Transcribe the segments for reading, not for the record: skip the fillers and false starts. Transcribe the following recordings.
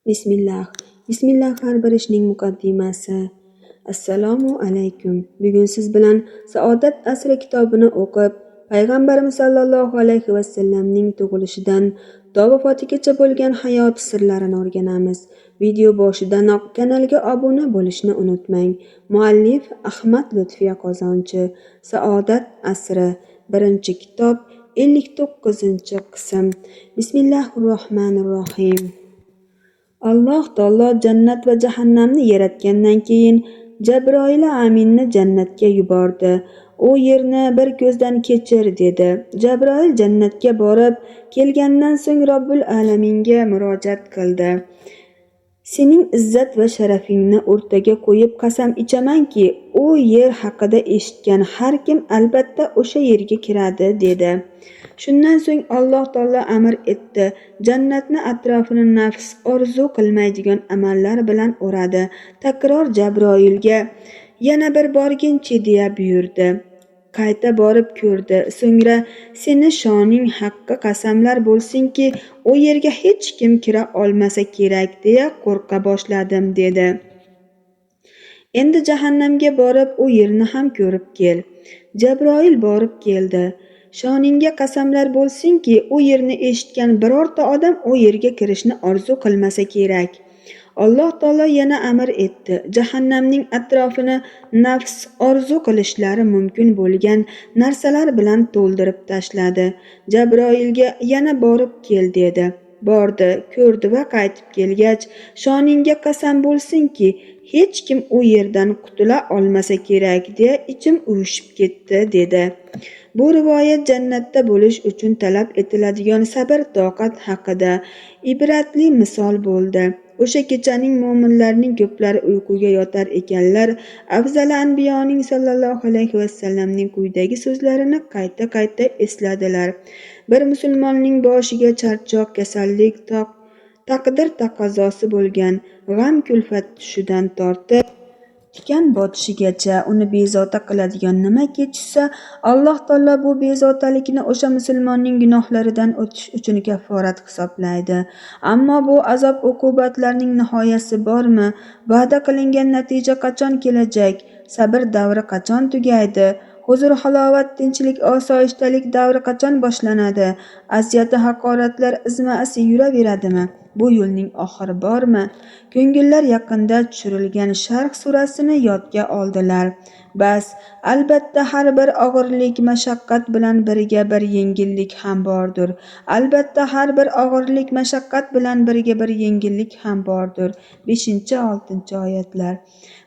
Bismillah. Bismillah har bir ishning muqaddimasi. Assalomu alaykum. Bugun siz bilan Saodat asri kitobini o'qib, Payg'ambarimiz sollallohu alayhi va sallamning tug'ilishidan to vafotigacha bo'lgan hayot sirlarini o'rganamiz. Video boshidanoq kanalga obuna bo'lishni unutmang. Muallif Ahmad Lutfiya Qozonchi. Saodat asri. Birinchi kitob 59-qism. Bismillahirrohmanirrohim. Alloh taolo jannat va jahannamni yaratgandan keyin Jabroil aminni jannatga yubordi. U yerni bir ko'zdan kechir dedi. Jabroil jannatga borib kelgandan so'ng Robbil alaminga murojaat qildi. Sening izzat va sharafingni o'rtaga qo'yib qasam ichamanki, u yer haqida eshitgan har kim albatta o'sha yerga kiradi dedi. Shundan so'ng Alloh taolo amr etdi. Jannatni atrofini nafs orzu qilmaydigan amallar bilan o'radi. Takror Jabroilga yana bir borginchi deya buyurdi. Qayta borib ko'rdi. So'ngra seni shoning haqqi qasamlar bo'lsinki, u yerga hech kim kira olmasa kerak deya qo'rqa boshladim dedi. Endi jahannamga borib u yerni ham ko'rib kel. Jabroil borib keldi. Shoningga qasamlar bo'lsinki, u yerni eshitgan birorta odam u yerga kirishni orzu qilmasa kerak. Alloh taolo yana amr etdi. Jahannamning atrofini nafs orzu qilishlari mumkin bo'lgan narsalar bilan to'ldirib tashladi. Jabroilga yana borib kel dedi. Bordi, ko'rdi va qaytib kelgach, shoningga qasam bo'lsinki, hech kim u yerdan qutula olmasa kerak deya ichim uvushib ketdi dedi. Bu rivoyat jannatda bo'lish uchun talab etiladigan sabr toqat haqida ibratli misol bo'ldi. O'sha kechaning mo'minlarning ko'plari uyquga yotar ekanlar. Afzal anbiyoning sallallohu alayhi va sallamning quyidagi so'zlarini qayta esladilar. Bir musulmonning boshiga charchoq, kasallik, taqdir taqozosi bo'lgan g'am kulfat tushidan tortib tikan botishigacha uni bezovta qiladigan nimaki tushsa, Alloh taolo bu bezotalikni o'sha musulmonning gunohlaridan o'tish uchun kafforat hisoblaydi. Ammo bu azob uqubatlarning nihoyasi bormi? Va'da qilingan natija qachon kelajak? Sabr davri qachon tugaydi? Huzur, halovat, tinchlik, osoyishtalik davri qachon boshlanadi? Aziyat, haqoratlar izma-asi yuraveradimi? Bu yo'lning oxiri bormi? Ko'ngillar yaqinda tushirilgan Sharh surasini yodga oldilar. Bas, albatta har bir og'irlik, mashaqqat bilan birga bir yengillik ham bordir. Albatta har bir og'irlik, mashaqqat bilan birga bir yengillik ham bordir. 5-6 oyatlar.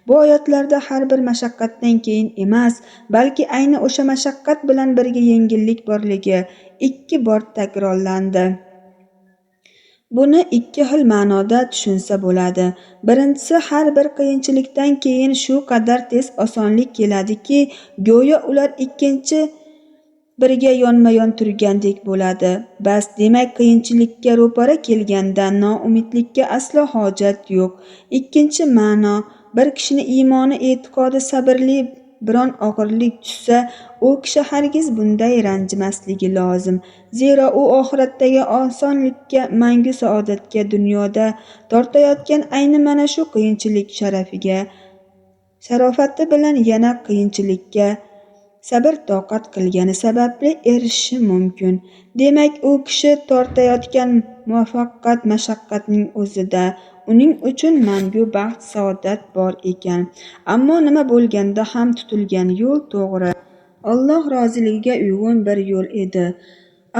Bu oyatlarda har bir mashaqqatdan keyin emas, balki ayni o'sha mashaqqat bilan birga yengillik borligi 2 bor takrorlandi. Buni 2 xil ma'noda tushunsa bo'ladi. Birinchisi, har bir qiyinchilikdan keyin shu qadar tez osonlik keladiki, go'yo ular ikkinchi biriga yonma-yon turgandek bo'ladi. Bas, demak qiyinchilikka ro'para kelganda noumidlikka aslo hojat yo'q. Ikkinchi ma'no, bir kishini iymoni, e'tiqodi sabrli biron og'irlik tushsa, u kishi hargiz bunday ranjimasligi lozim. Zero u oxiratdagi osonlikka, mangu saodatga dunyoda tortayotgan ayni mana shu qiyinchilik sharofati bilan yana qiyinchilikka sabr toqat qilgani sababli erishishi mumkin. Demak, u kishi tortayotgan muvaffaqiyat mashaqqatning o'zida uning uchun mangu baxt saodat bor ekan. Ammo nima bo'lganda ham tutilgan yo'l to'g'ri, Alloh roziligiga uyg'un bir yo'l edi.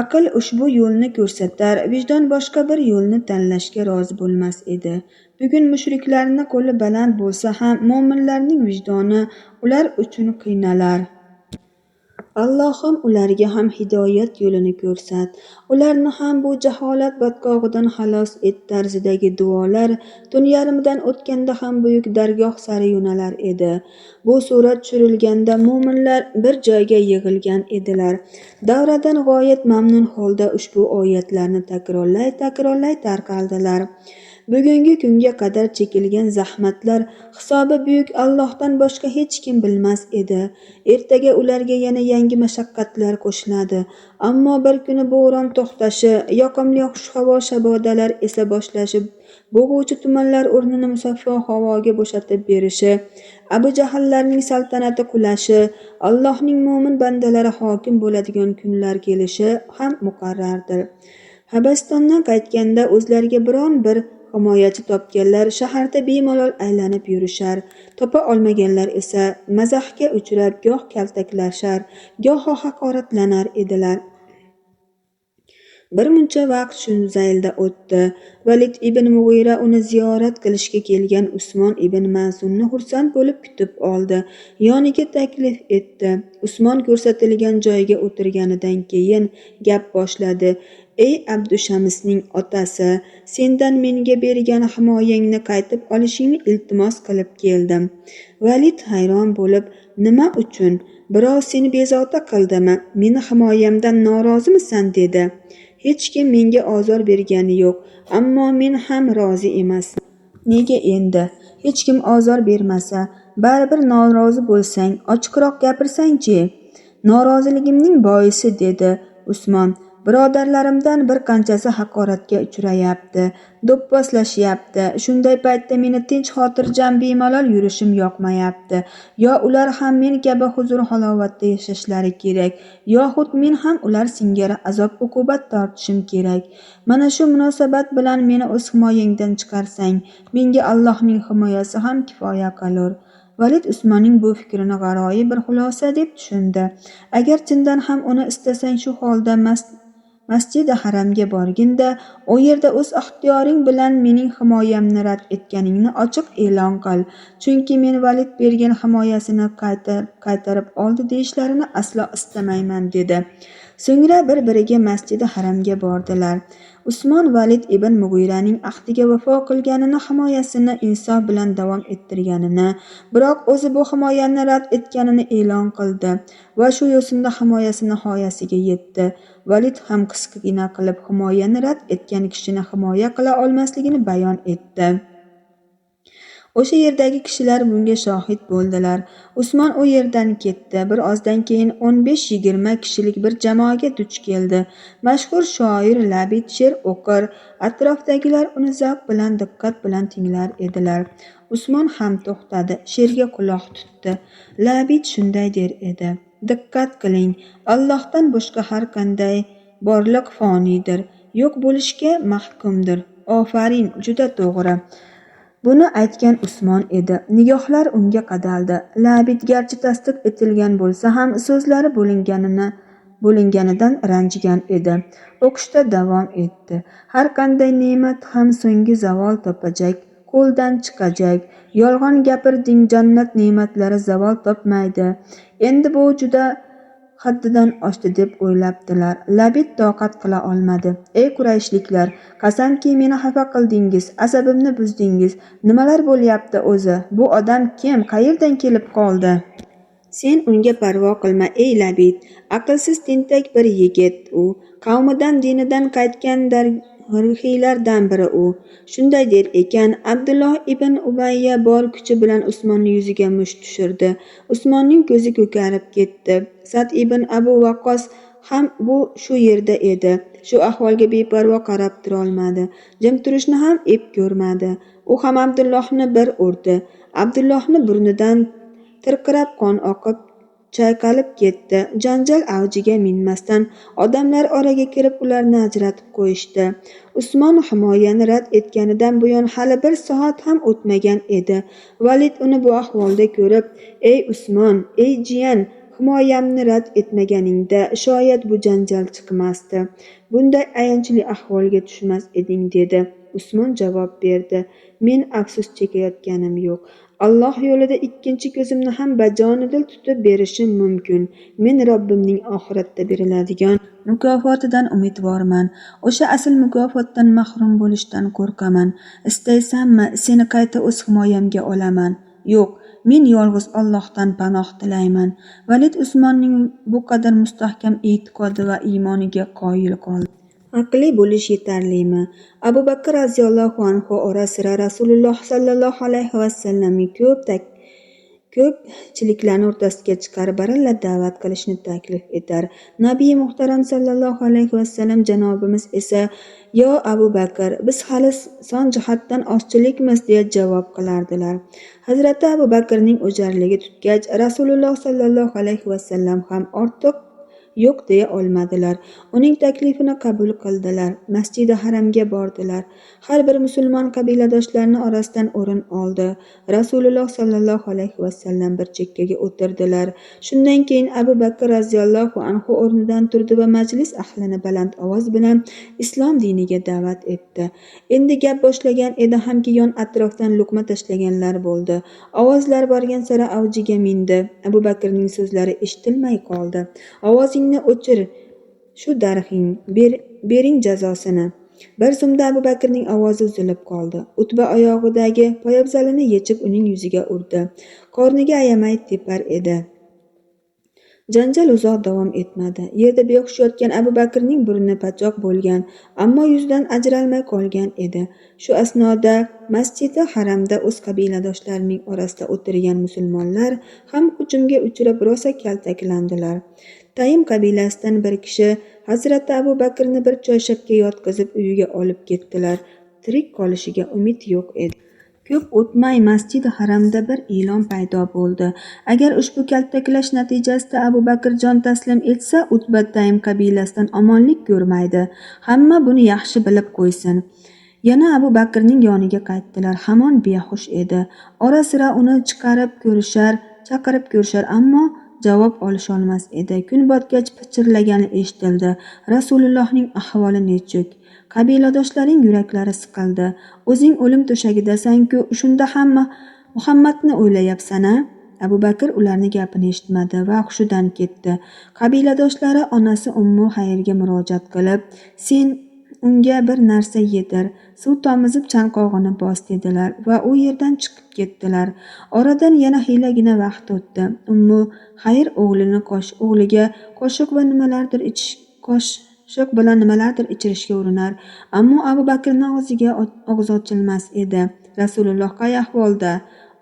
Aql ushbu yo'lni ko'rsatar, vijdon boshqa bir yo'lni tanlashga rozi bo'lmas edi. Bugun mushriklarning qo'li baland bo'lsa ham mo'minlarning vijdoni ular uchun qiynalar. Allohim ularga ham hidoyat yo'lini ko'rsat. Ularni ham bu jaholat botqog'idan xalos et tarzidagi duolar tun yarmidan o'tganda ham buyuk dargoh sari yo'nalar edi. Bu surat tushirilganda mo'minlar bir joyga yig'ilgan edilar. Davradan g'oyat mamnun holda ushbu oyatlarni takrorlay tarqaldilar. Bugungi kunga qadar chekilgan zahmatlar hisobi buyuk Allohdan boshqa hech kim bilmas edi. Ertaga ularga yana yangi mashaqqatlar qo'shiladi. Ammo bir kuni bo'ron to'xtashi, yoqimli xushhavo shabodalar esa boshlashib, bo'g'uvchi tumanlar o'rnini musaffo havoga bo'shatib berishi, Abu Jahllarning saltanati qulashi, Allohning mo'min bandalari hokim bo'ladigan kunlar kelishi ham muqarrardir. Habasistondan qaytganda o'zlariga biron bir himoyachi topganlar shaharda bemalol aylanib yurishar, topa olmaganlar esa mazahga uchrab goh kaltaklashar, goho haqoratlanar edilar. Bir muncha vaqt shu zaylda o'tdi. Valid ibn Mughira uni ziyorat qilishga kelgan Usmon ibn Maz'unni xursand bo'lib kutib oldi, yoniga taklif etdi. Usmon ko'rsatilgan joyga o'tirganidan keyin gap boshladi. Ey Abdushamisning otasi, sendan menga bergan himoyangni qaytib olishingni iltimos qilib keldim. Valid hayron bo'lib, nima uchun? Birov seni bezovta qildimi? Meni himoyamdan norozimisan dedi. Hech kim menga ozor bergani yo'q, ammo men ham rozi emasman. Nega endi? Hech kim ozor bermasa, baribir norozi bo'lsang, ochiqroq gapirsang-chi. Noroziligimning boisi dedi Usmon. Birodarlarimdan bir qanchasi haqoratga uchrayapti, do'pposlashyapti. Shunday paytda meni tinch xotirjam bemalol yurishim yoqmayapti. Yo ular ham men kabi huzur halovatda yashashlari kerak, yoxud men ham ular singari azob-uqubat tortishim kerak. Mana shu munosabat bilan meni o'z himoyangdan chiqarsang, menga Allohning himoyasi ham kifoya qilur. Valid Usmonning bu fikrini g'aroyib bir xulosa deb tushundi. Agar chindan ham uni istasang, shu holda Masjidi Haramga borginda, u yerda o'z ixtiyoring bilan mening himoyamni rad etganingni ochiq e'lon qil. Chunki men Valid bergan himoyasini qaytarib oldi deyishlarini aslo istamayman dedi. So'ngra bir-biriga Masjidi Haramga bordilar. Usmon Valid ibn Mughiraning ahdiga vafo qilganini, himoyasini insof bilan davom ettirganini, biroq o'zi bu himoyani rad etganini e'lon qildi va shu yo'sinda himoyasi nihoyasiga yetdi. Valid ham qisqagina qilib himoyani rad etgan kishini himoya qila olmasligini bayon etdi. O'sha yerdagi kishilar bunga shohid bo'ldilar. Usmon u yerdan ketdi. Bir ozdan keyin 15-20 kishilik bir jamoaga duch keldi. Mashhur shoir Labid she'r o'qir, atrofdagilar uni zavq bilan, diqqat bilan tinglar edilar. Usmon ham to'xtadi, she'rga quloq tutdi. Labid shunday der edi: diqqat qiling, Allohdan boshqa har qanday borliq foniydir, yo'q bo'lishga mahkumdir. Ofarin, juda to'g'ri. Buni aytgan Usmon edi. Nigohlar unga qadaldi. Labid garchi tasdiq etilgan bo'lsa ham so'zlari bo'linganidan ranjigan edi. O'qishda davom etdi. Har qanday ne'mat ham so'nggi zavol topajak, qo'ldan chiqajak. Yolg'on gapirding, jannat ne'matlari zavol topmaydi. Endi bu juda haddidan oshdi deb o'ylabdilar. Labid toqat qila olmadi. Ey Qurayshliklar, qasamki meni xafa qildingiz, asabimni buzdingiz. Nimalar bo'lyapti o'zi? Bu odam kim? Qayerdan kelib qoldi? Sen unga parvo qilma ey Labid. Aqlsiz tentak bir yigit u. Qavmidan, dinidan qaytgan darhiylardan biri u. Shunday der ekan, Abdulloh ibn Ubayya bor kuchi bilan Usmonning yuziga musht tushirdi. Usmonning ko'zi ko'karib ketdi. Sad ibn Abu Waqqos ham shu yerda edi. Shu ahvolga beparvo qarab turolmadi. Jim turishni ham ep ko'rmadi. U ham Abdullohni bir urdi. Abdullohni burnidan tirqirab qon oqib chayqalib ketdi. Janjal avjiga minmasdan odamlar oraga kirib ularni ajratib qo'yishdi. Usmon himoyani rad etganidan buyon hali bir soat ham o'tmagan edi. Valid uni bu ahvolda ko'rib: ey Usmon, ey jiyan, himoyamni rad etmaganingda shoyat bu janjal chiqmasdi. Bunday ayanchli ahvolga tushmas eding dedi. Usmon javob berdi: men afsus chekayotganim yo'q. Alloh yo'lida ikkinchi ko'zimni ham bajonidil tutib berishim mumkin. Men Robbimning oxiratda beriladigan mukofotidan umidvorman. O'sha asl mukofotdan mahrum bo'lishdan qo'rqaman. Istaysanmi, seni qayta o'z himoyamga olaman? Yo'q, men yolg'iz Allohdan panoh tilayman. Valid Usmonning bu qadar mustahkam e'tiqodi va iymoniga qoyil qoldi. aqli bo'lish yetarlimi? Abu Bakr roziyallohu anhu ora-sira Rasululloh sollallohu alayhi vasallamning ko'pchiliklarni o'rtasiga chiqarib baralla da'vat qilishni taklif etar. Nabiy muhtaram sollallohu alayhi vasallam janobimiz esa: "Yo Abu Bakr, biz hali son jihatdan ozchilikmiz", deya javob qilardilar. Hazrati Abu Bakrning o'jarligi tutgach, Rasululloh sollallohu alayhi vasallam ham ortiq yo'q deya olmadilar. Uning taklifini qabul qildilar. Masjidi Haramga bordilar. Har bir musulmon qabiladoshlarini orasidan o'rin oldi. Rasululloh sollallohu alayhi vasallam bir chekkaga o'tirdilar. Shundan keyin Abu Bakr roziyallohu anhu o'rnidan turdi va majlis ahlini baland ovoz bilan islom diniga da'vat etdi. Endi gap boshlagan edi hamki yon atrofdan luqma tashlaganlar bo'ldi. Ovozlar borgan sari avjiga mindi. Abu Bakrning so'zlari eshitilmay qoldi. "Ovozingni o'chir, shu darhing, bering jazosini." Bir zumda Abu Bakrning ovozi uzilib qoldi. Utba oyog'idagi poyabzalini yechib uning yuziga urdi. Qorniga ayamay tepar edi. Janjal uzoq davom etmadi. Yerda behush yotgan Abu Bakrning burni pachoq bo'lgan, ammo yuzidan ajralmay qolgan edi. Shu asnoda Masjidi Haramda o'z qabiladoshlarining orasida o'tirgan musulmonlar ham hujumga uchrab rosa kaltaklandilar. Taym qabilasidan bir kishi Hazrati Abu Bakrni bir choyshabga yotqizib uyiga olib ketdilar. Tirik qolishiga umid yo'q edi. Ko'p o'tmay Masjidi Haramda bir e'lon paydo bo'ldi. Agar ushbu kaltaklash natijasida Abu Bakr jon taslim etsa, Utba Taym qabilasidan omonlik ko'rmaydi. Hamma buni yaxshi bilib qo'ysin. Yana Abu Bakrning yoniga qaytdilar. Hamon behush edi. Ora-sira uni chaqirib ko'rishar, ammo javob olisholmas edi. Kun botgach pichirlagani eshitildi. Rasulullohning ahvoli nechuk? Qabiladoshlaring yuraklari siqildi. O'zing o'lim to'shagidasan-ku, shunda hamma Muhammadni o'ylayapsan-a? Abu Bakr ularning gapini eshitmadi va hushidan ketdi. Qabiladoshlari onasi Ummu Hayrga murojaat qilib: "Sen unga bir narsa yedir, suv tomizib chanqog'ini bos", dedilar va u yerdan chiqib ketdilar. Oradan yana xilagina vaqt o'tdi. Ummu Hayr o'g'liga qoshiq bilan nimalardir ichirishga urinar, ammo Abu Bakrning og'zi ochilmas edi. Rasululloh qay ahvolda?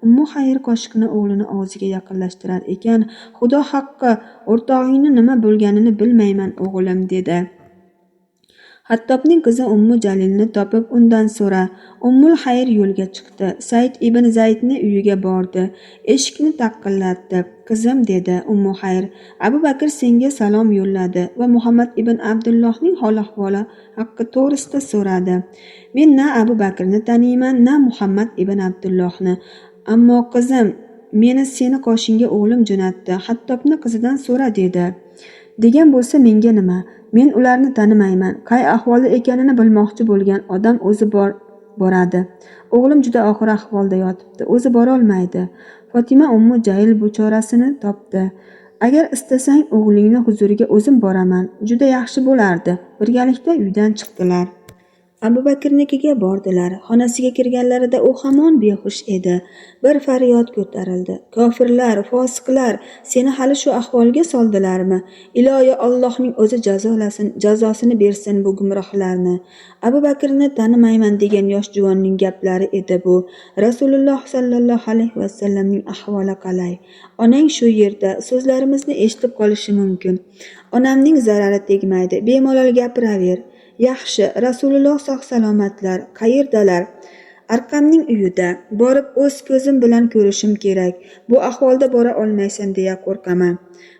Ummu Hayr qoshiqni o'g'lini og'ziga yaqinlashtirar ekan: "Xudo haqqi, o'rtog'ingni nima bo'lganini bilmayman o'g'lim", dedi. Hattobning qizi Ummu Jalilni topib undan so'ra. Ummul Hayr yo'lga chiqdi. Said ibn Zaydni uyiga bordi. Eshikni taqillatdi. "Qizim", dedi Ummu Hayr, "Abu Bakr senga salom yo'lladi va Muhammad ibn Abdullohning hol-ahvoli haqi to'g'risida so'radi. Men na Abu Bakrni taniyman, na Muhammad ibn Abdullohni. Ammo qizim, meni seni qoshingga o'g'lim jo'natdi. Hattobni qizidan so'ra", dedi. "Degan bo'lsa menga nima? Men ularni tanimayman. Qay ahvolda ekanini bilmoqchi bo'lgan odam o'zi boradi. O'g'lim juda og'ir ahvolda yotibdi, o'zi borolmaydi. Fatima Ummu Jayl bu chorasini topdi. Agar istasang o'g'lingni huzuriga o'zim boraman. Juda yaxshi bo'lardi." Birgalikda uydan chiqdilar. Abu Bakrnikiga bordilar. Xonasiga kirganlarida u hamon behush edi. Bir faryod ko'tarildi: "Kofirlar, fosiqlar, seni hali shu ahvolga soldilarmi? Iloyo Allohning o'zi jazosini bersin bu gumrohlarni." Abu Bakrni tanimayman degan yosh juvonning gaplari edi bu. Rasululloh sallallohu alayhi vasallamning ahvoli qalay? "Onang shu yerda, so'zlarimizni eshitib qolishi mumkin. Onamning zarari tegmaydi, bemalol gapiraver." "Yaxshi, Rasululloh sog'-salomatlar. Qayerdalar?" "Arqamning uyida. Borib o'z ko'zim bilan ko'rishim kerak. Bu ahvolda bora olmaysan deya qo'rqaman."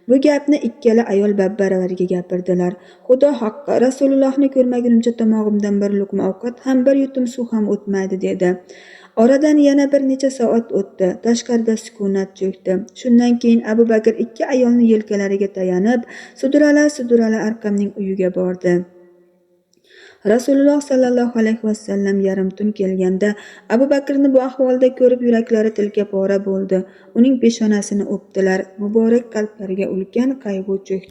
Bu gapni ikkala ayol babbaravariga gapirdilar. "Xudo haqqi, Rasulullohni ko'rmagunimcha tomog'imdan bir luqma ovqat ham, bir yutum suv ham o'tmaydi", dedi. Oradan yana bir necha soat o'tdi. Tashqarida sukunat cho'kdi. Shundan keyin Abu Bakr ikki ayolni yelkalariga tayanib, sudrala Arqamning uyiga bordi. Rasululloh sallallohu alayhi vasallam yarim tun kelganda Abu Bakrni bu ahvolda ko'rib yuraklari tilka pora bo'ldi. Uning peshonasini o'pdilar. Muborak qalblariga ulkan qayg'u cho'kdi.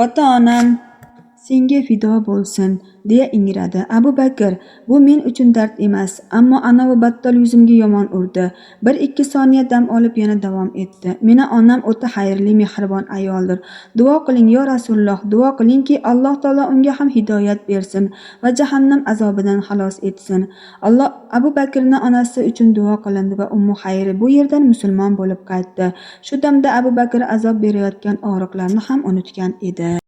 "Ota-onam, senga fido bo'lsin, deya ingradi. Abu Bakr, bu men uchun dard emas, ammo anavi battol yuzimga yomon urdi. 1-2 soniya dam olib yana davom etdi. Meni onam o'ta xayrli, mehribon ayoldir. Duo qiling yo Rasululloh, duo qilingki Alloh taolo unga ham hidoyat bersin va jahannam azobidan xalos etsin. Abu Bakrning onasi uchun duo qilindi va Ummu Xayri bu yerdan musulmon bo'lib qaytdi. Shu damda Abu Bakr azob berayotgan og'riqlarni ham unutgan edi.